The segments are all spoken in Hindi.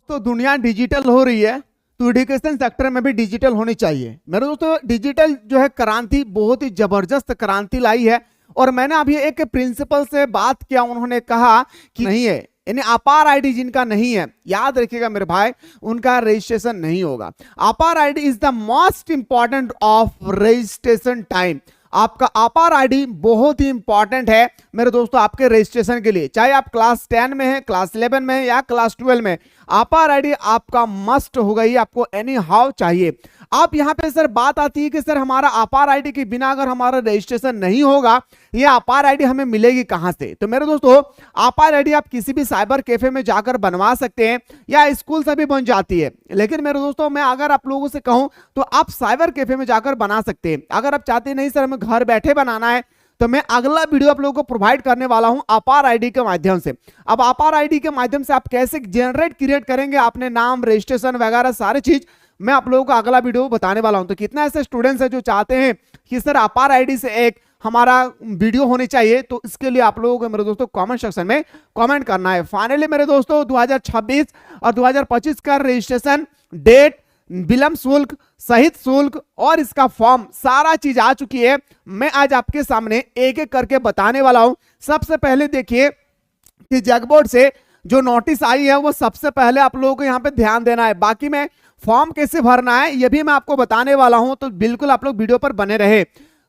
तो दुनिया डिजिटल हो रही है तो एजुकेशन सेक्टर में भी डिजिटल होनी चाहिए। मेरे दोस्तों डिजिटल जो है क्रांति बहुत ही जबरदस्त क्रांति लाई है। और मैंने अभी एक प्रिंसिपल से बात किया, उन्होंने कहा कि नहीं है, यानी अपार आईडी जिनका नहीं है, याद रखिएगा मेरे भाई, उनका रजिस्ट्रेशन नहीं होगा। अपार ID is the most important of registration time. आपका अपार आईडी बहुत ही इंपॉर्टेंट है मेरे दोस्तों आपके रजिस्ट्रेशन के लिए, चाहे आप क्लास 10 में है, क्लास 11 में है या क्लास 12 में, अपार आईडी आपका मस्ट होगा ही, आपको एनी हाउ चाहिए। आप यहाँ पे सर बात आती है कि सर हमारा अपार आईडी के बिना अगर हमारा रजिस्ट्रेशन नहीं होगा, ये अपार आईडी हमें मिलेगी कहां से? तो मेरे दोस्तों अपार आईडी आप किसी भी साइबर कैफे में जाकर बनवा सकते हैं या स्कूल से भी बन जाती है। लेकिन मेरे दोस्तों मैं अगर आप लोगों से कहूं तो आप साइबर कैफे में जाकर बना सकते हैं। अगर आप चाहते नहीं सर हमें घर बैठे बनाना है, तो मैं अगला वीडियो आप लोगों को प्रोवाइड करने वाला हूं अपार आईडी के माध्यम से। अब अपार आईडी के माध्यम से आप कैसे जनरेट क्रिएट करेंगे अपने नाम, रजिस्ट्रेशन वगैरह सारी चीज मैं आप लोगों को अगला वीडियो बताने वाला हूं। तो कितना ऐसे स्टूडेंट्स हैं जो चाहते हैं कि सर अपार आईडी से एक हमारा वीडियो होनी चाहिए, तो इसके लिए आप लोगों को मेरे दोस्तों कमेंट सेक्शन में कमेंट करना है। फाइनली मेरे दोस्तों 2026 और 2025 का रजिस्ट्रेशन डेट, विलंब शुल्क, सहित शुल्क और इसका फॉर्म सारा चीज आ चुकी है। मैं आज आपके सामने एक एक करके बताने वाला हूं। सबसे पहले देखिए कि जग बोर्ड से जो नोटिस आई है वो सबसे पहले आप लोगों को यहाँ पे ध्यान देना है। बाकी में फॉर्म कैसे भरना है ये भी मैं आपको बताने वाला हूं, तो बिल्कुल आप लोग वीडियो पर बने रहे।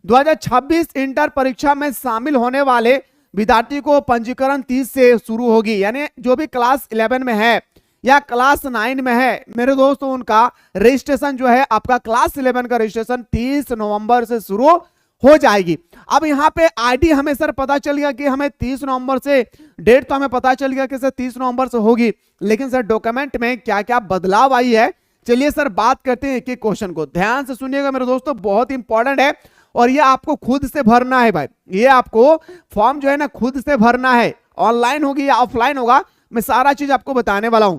2026 इंटर परीक्षा में शामिल होने वाले विद्यार्थी को पंजीकरण 30 से शुरू होगी, यानी जो भी क्लास 11 में है या क्लास 9 में है मेरे दोस्तों, उनका रजिस्ट्रेशन जो है आपका क्लास 11 का रजिस्ट्रेशन 30 नवंबर से शुरू हो जाएगी। अब यहाँ पे आईडी हमें सर पता चल गया कि हमें 30 नवंबर से, डेट तो हमें पता चल गया कि सर 30 नवंबर से होगी, लेकिन सर डॉक्यूमेंट में क्या क्या बदलाव आई है, चलिए सर बात करते हैं एक एक क्वेश्चन को। ध्यान से सुनिएगा मेरे दोस्तों, बहुत इंपॉर्टेंट है और ये आपको खुद से भरना है भाई। ये आपको फॉर्म जो है ना खुद से भरना है, ऑनलाइन होगी या ऑफलाइन होगा, मैं सारा चीज आपको बताने वाला हूं।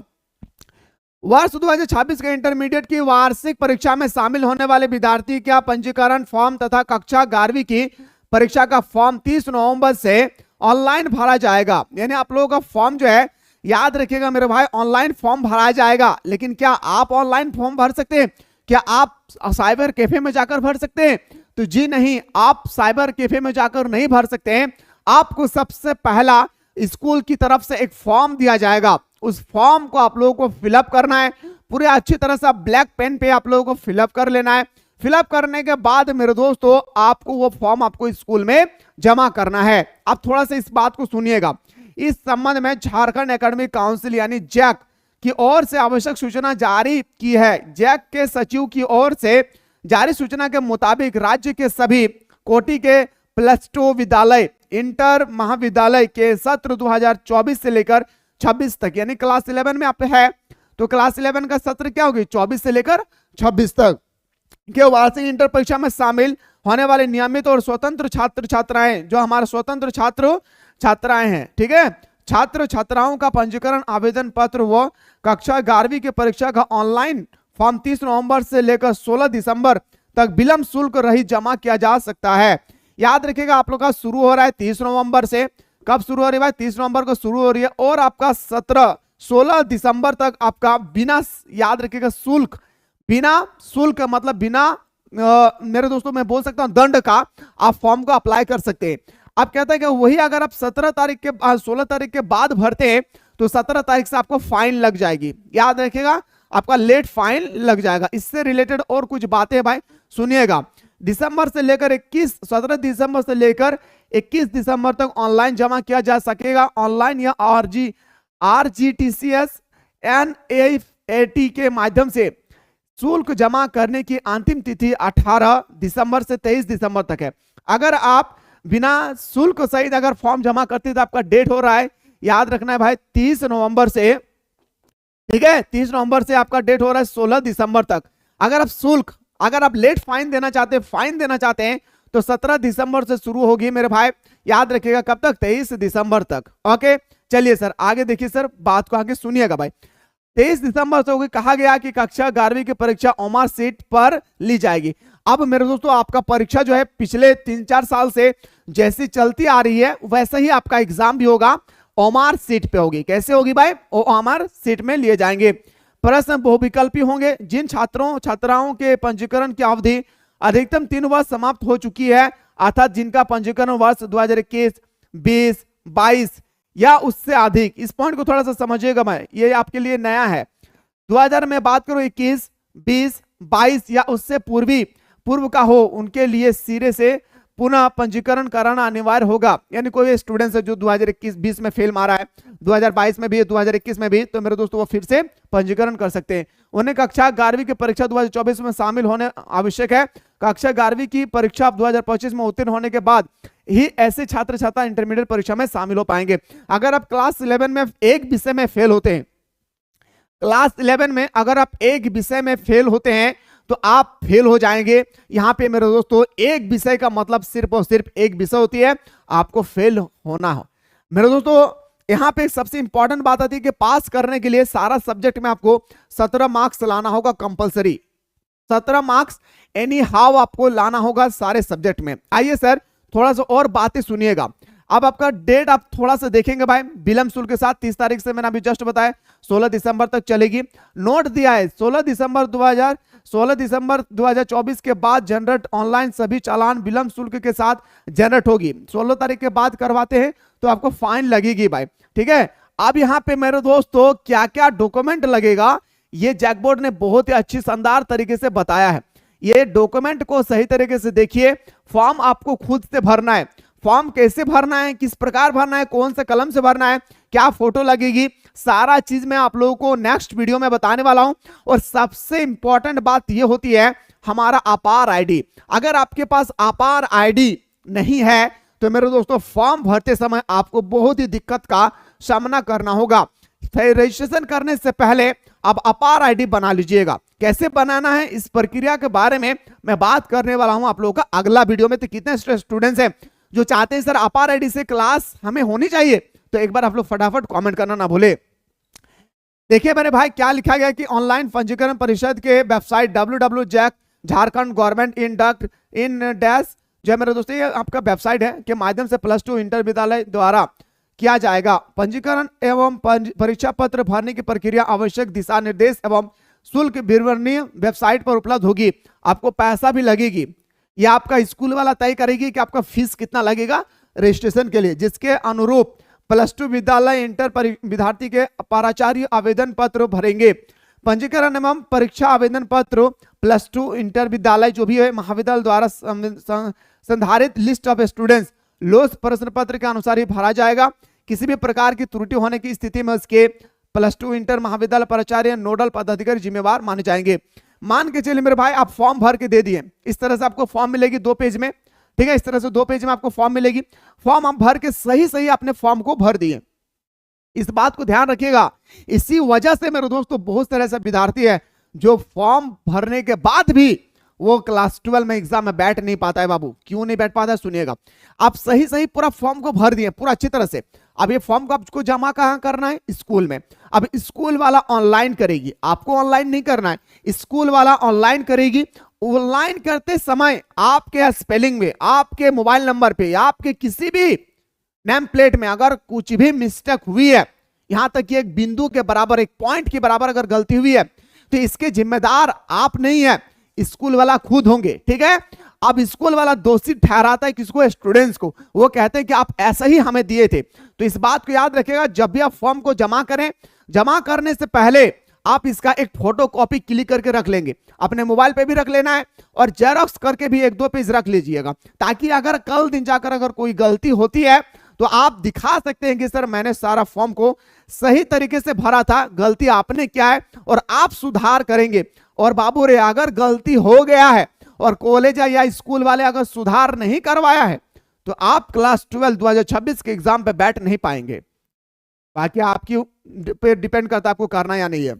वर्ष 2026 के इंटरमीडिएट की वार्षिक परीक्षा में शामिल होने वाले विद्यार्थी का पंजीकरण फॉर्म तथा कक्षा 11वीं की परीक्षा का फॉर्म 30 नवंबर से ऑनलाइन भरा जाएगा। यानी आप लोगों का फॉर्म जो है, याद रखिएगा मेरे भाई, ऑनलाइन फॉर्म भरा जाएगा। लेकिन क्या आप ऑनलाइन फॉर्म भर सकते हैं? क्या आप साइबर कैफे में जाकर भर सकते हैं? तो जी नहीं, आप साइबर कैफे में जाकर नहीं भर सकते हैं। आपको सबसे पहला स्कूल की तरफ से एक फॉर्म दिया जाएगा, उस फॉर्म को आप लोगों को फिलअप करना है पूरे अच्छी तरह से। ब्लैक पेन पे आप लोगों को फिलअप कर लेना है। फिलअप करने के बाद मेरे दोस्तों आपको वो फॉर्म आपको स्कूल में जमा करना है। आप थोड़ा सा इस बात को सुनिएगा। इस संबंध में झारखंड एकेडमिक काउंसिल यानी जैक की ओर से आवश्यक सूचना जारी की है। जैक के सचिव की ओर से जारी सूचना के मुताबिक राज्य के सभी कोटि के +2 विद्यालय, इंटर महाविद्यालय के सत्र 2024 से लेकर 26 तक, यानी क्लास 11 में आप है तो क्लास 11 का सत्र क्या होगी, 24 से लेकर 26 तक के वार्षिक इंटर परीक्षा में शामिल होने वाले नियमित और स्वतंत्र छात्र छात्राएं, जो हमारे स्वतंत्र छात्र छात्राएं हैं, ठीक है, छात्र छात्राओं का पंजीकरण आवेदन पत्र व कक्षा 11वीं की परीक्षा का ऑनलाइन फॉर्म 30 नवंबर से लेकर 16 दिसंबर तक विलंब शुल्क रहित जमा किया जा सकता है। याद रखिएगा आप लोग का शुरू हो रहा है 30 नवंबर से। कब शुरू हो रही है भाई? 30 नवंबर को शुरू हो रही है और आपका 16 दिसंबर तक आपका बिना, याद रखिएगा, शुल्क, बिना शुल्क मतलब बिना मेरे दोस्तों मैं बोल सकता हूं दंड का आप फॉर्म को अप्लाई कर सकते हैं। आप कहते हैं कि वही अगर आप 16 तारीख के बाद भरते हैं तो 17 तारीख से आपको फाइन लग जाएगी। याद रखिएगा आपका लेट फाइन लग जाएगा। इससे रिलेटेड और कुछ बातें भाई सुनिएगा। दिसंबर से लेकर 17 दिसंबर से लेकर 21 दिसंबर तक ऑनलाइन जमा किया जा सकेगा। ऑनलाइन या RGTCS NAFAT के माध्यम से शुल्क जमा करने की अंतिम तिथि 18 दिसंबर से 23 दिसंबर तक है। अगर आप बिना शुल्क सहित अगर फॉर्म जमा करते तो आपका डेट हो रहा है, याद रखना है भाई, 30 नवंबर से, ठीक है, 30 नवंबर से आपका डेट हो रहा है 16 दिसंबर तक। अगर आप शुल्क, अगर आप लेट फाइन देना चाहते हैं तो 17 दिसंबर से शुरू होगी मेरे भाई, याद रखिएगा, कब तक, 23 दिसंबर तक। ओके, चलिए सर आगे देखिए सर, बात को आगे सुनिएगा भाई। 23 दिसंबर से होगी, कहा गया कि कक्षा 11वीं की परीक्षा ओमार सीट पर ली जाएगी। अब मेरे दोस्तों आपका परीक्षा जो है पिछले 3-4 साल से जैसी चलती आ रही है वैसे ही आपका एग्जाम भी होगा। ओमार सीट पे होगी। कैसे होगी भाई? ओमार सीट में लिए जाएंगे। प्रश्न बहुविकल्पी होंगे। जिन छात्राओं के पंजीकरण की अवधि अधिकतम 3 वर्ष समाप्त हो चुकी है, अर्थात जिनका पंजीकरण वर्ष 2021, 20, 22 या उससे अधिक, इस पॉइंट को थोड़ा सा समझिएगा भाई, ये आपके लिए नया है। 2000 में बात करो 21, 20, 22 या उससे पूर्व का हो, उनके लिए सिरे से पुनः पंजीकरण कराना अनिवार्य होगा। यानी कोई स्टूडेंट है जो 2021-20 में फेल मारा है, 2022 में भी, 2021 में भी, तो मेरे दोस्तों वो फिर से पंजीकरण कर सकते हैं। उन्हें कक्षा 11वीं की परीक्षा 2024 में शामिल होने आवश्यक है। कक्षा 11वीं की परीक्षा 2025 में उत्तीर्ण होने के बाद ही ऐसे छात्र छात्रा इंटरमीडिएट परीक्षा में शामिल हो पाएंगे। अगर आप क्लास 11 में एक विषय में फेल होते हैं, क्लास 11 में अगर आप एक विषय में फेल होते हैं तो आप फेल हो जाएंगे। यहां पे मेरे दोस्तों एक विषय का मतलब सिर्फ और सिर्फ एक विषय होती है, आपको फेल होना हो। मेरे दोस्तों यहां पे सबसे इंपॉर्टेंट बात आती है कि पास करने के लिए सारा सब्जेक्ट में आपको 17 मार्क्स लाना होगा कंपलसरी। 17 मार्क्स एनी हाउ आपको लाना होगा सारे सब्जेक्ट में। आइए सर थोड़ा सा और बातें सुनिएगा। अब आपका डेट आप थोड़ा सा देखेंगे भाई, विलंब शुल्क के साथ 30 तारीख से मैंने अभी जस्ट बताया 16 दिसंबर तक चलेगी। नोट दिया है 16 दिसंबर 2024 के बाद जनरेट ऑनलाइन सभी चालान विलंब शुल्क के साथ जनरेट होगी। 16 तारीख के बाद करवाते हैं तो आपको फाइन लगेगी भाई, ठीक है। अब यहाँ पे मेरे दोस्तों क्या क्या डॉक्यूमेंट लगेगा, ये जैक बोर्ड ने बहुत ही अच्छी शानदार तरीके से बताया है। ये डॉक्यूमेंट को सही तरीके से देखिए। फॉर्म आपको खुद से भरना है। फॉर्म कैसे भरना है, किस प्रकार भरना है, कौन से कलम से भरना है, क्या फोटो लगेगी, सारा चीज मैं आप लोगों को नेक्स्ट वीडियो में बताने वाला हूं। और सबसे इंपॉर्टेंट बात यह होती है हमारा अपार आईडी। अगर आपके पास अपार आईडी नहीं है तो मेरे दोस्तों फॉर्म भरते समय आपको बहुत ही दिक्कत का सामना करना होगा। फिर रजिस्ट्रेशन करने से पहले आप अपार आईडी बना लीजिएगा। कैसे बनाना है इस प्रक्रिया के बारे में मैं बात करने वाला हूं आप लोगों का अगला वीडियो में। तो कितने स्टूडेंट्स हैं जो चाहते हैं सर अपार आईडी से क्लास हमें होनी चाहिए, तो एक बार आप लोग फटाफट कमेंट करना ना भूले। देखिए मेरे भाई क्या लिखा गया कि ऑनलाइन पंजीकरण परिषद के website www.jack Jharkhand government in dash जो है मेरे दोस्तों ये आपका वेबसाइट है के माध्यम से +2 इंटर विद्यालय द्वारा किया जाएगा। पंजीकरण एवं परीक्षा पत्र भरने की प्रक्रिया आवश्यक दिशा निर्देश एवं शुल्क विवरणी वेबसाइट पर उपलब्ध होगी। आपको पैसा भी लगेगी, यह आपका स्कूल वाला तय करेगी कि आपका फीस कितना लगेगा रजिस्ट्रेशन के लिए, जिसके अनुरूप +2 विद्यालय इंटर विद्यार्थी के प्राचार्य आवेदन पत्र भरेंगे। पंजीकरण एवं परीक्षा आवेदन पत्र +2 इंटर विद्यालय जो भी है महाविद्यालय द्वारा संधारित लिस्ट ऑफ स्टूडेंट्स लोस प्रश्न पत्र के अनुसार ही भरा जाएगा। किसी भी प्रकार की त्रुटि होने की स्थिति में उसके +2 इंटर महाविद्यालय प्राचार्य नोडल पदाधिकारी जिम्मेवार माने जाएंगे। मान के चलिए मेरे भाई आप फॉर्म भर के दे दिए, इस तरह से आपको फॉर्म मिलेगी 2 पेज में, ठीक है। इस तरह से 2 पेज में आपको फॉर्म मिलेगी। फॉर्म आप भर के सही अपने फॉर्म को भर दिए, इस बात को ध्यान रखिएगा। इसी वजह से मेरे दोस्तों बहुत सारे ऐसे विद्यार्थी है जो फॉर्म भरने के बाद भी वो क्लास 12 में एग्जाम में बैठ नहीं पाता है। बाबू क्यों नहीं बैठ पाता है सुनिएगा। आप सही पूरा फॉर्म को भर दिए पूरा अच्छी तरह से। अब ये फॉर्म को आपको जमा कहां करना है? स्कूल में। अब स्कूल वाला ऑनलाइन करेगी, आपको ऑनलाइन नहीं करना है, स्कूल वाला ऑनलाइन करेगी। ऑनलाइन करते समय आपके स्पेलिंग में, आपके मोबाइल नंबर पे, आपके किसी भी नेम प्लेट में अगर कुछ भी मिस्टेक हुई है, यहां तक कि एक बिंदु के बराबर, एक पॉइंट के बराबर अगर गलती हुई है, तो इसके जिम्मेदार आप नहीं है, स्कूल वाला खुद होंगे, ठीक है। अब स्कूल वाला दोषी ठहराता है किसको? स्टूडेंट्स को। वो कहते हैं कि आप ऐसा ही हमें दिए थे। तो इस बात को याद रखिएगा, जब भी आप फॉर्म को जमा करें, जमा करने से पहले आप इसका एक फोटो कॉपी क्लिक करके रख लेंगे, अपने मोबाइल पे भी रख लेना है और जेरॉक्स करके भी 1-2 पेज रख लीजिएगा, ताकि अगर कल दिन जाकर अगर कोई गलती होती है तो आप दिखा सकते हैं कि सर मैंने सारा फॉर्म को सही तरीके से भरा था, गलती आपने क्या है, और आप सुधार करेंगे। और बाबू रे अगर गलती हो गया है और कॉलेज या स्कूल वाले अगर सुधार नहीं करवाया है तो आप क्लास 12 2026 के एग्जाम पे बैठ नहीं पाएंगे। बाकी आपकी पे डिपेंड करता है आपको करना या नहीं है।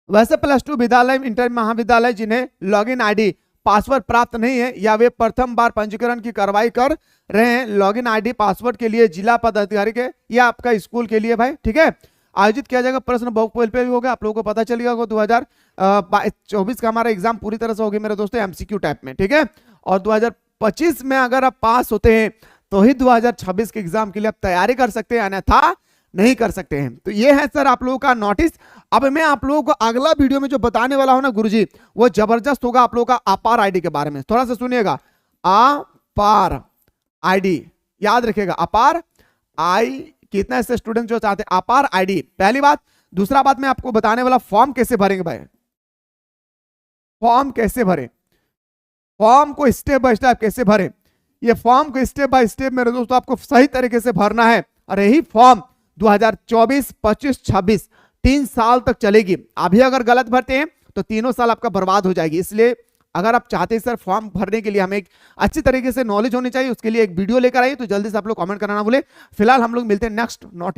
वैसे +2 विद्यालय इंटर महाविद्यालय जिन्हें लॉगिन आईडी पासवर्ड प्राप्त नहीं है या वे प्रथम बार पंजीकरण की कार्रवाई कर रहे हैं, लॉगिन आईडी पासवर्ड के लिए जिला पदाधिकारी के या आपका स्कूल के लिए भाई, ठीक है, आयोजित किया जाएगा। प्रश्न बहु पे होगा, आप लोगों को पता चलेगा 2024 का हमारा एग्जाम पूरी तरह से होगी मेरे दोस्तों एमसीक्यू टाइप में, ठीक है। और 2025 में अगर आप पास होते हैं तो ही 2026 के एग्जाम के लिए आप तैयारी कर सकते हैं, अन्यथा नहीं कर सकते हैं। तो ये है सर आप लोगों का नोटिस। अब मैं आप लोगों को अगला वीडियो में जो बताने वाला हूं ना गुरुजी, वो जबरदस्त होगा आप लोगों का अपार आईडी के बारे में। थोड़ा सा सुनिएगा, अपार आईडी याद रखिएगा, अपार आई कितना ऐसे स्टूडेंट जो चाहते हैं अपार आईडी, पहली बात। दूसरा बात मैं आपको बताने वाला फॉर्म कैसे भरेंगे भाई, फॉर्म कैसे भरें, फॉर्म को स्टेप बाय स्टेप कैसे भरें। ये फॉर्म को स्टेप बाय स्टेप मेरे दोस्तों आपको सही तरीके से भरना है, और यही फॉर्म 2024, 25, 26 3 साल तक चलेगी। अभी अगर गलत भरते हैं तो तीनों साल आपका बर्बाद हो जाएगी। इसलिए अगर आप चाहते हैं सर फॉर्म भरने के लिए हमें एक अच्छी तरीके से नॉलेज होनी चाहिए, उसके लिए एक वीडियो लेकर आइए, तो जल्दी से आप लोग कमेंट करना ना भूले। फिलहाल हम लोग मिलते हैं नेक्स्ट नोट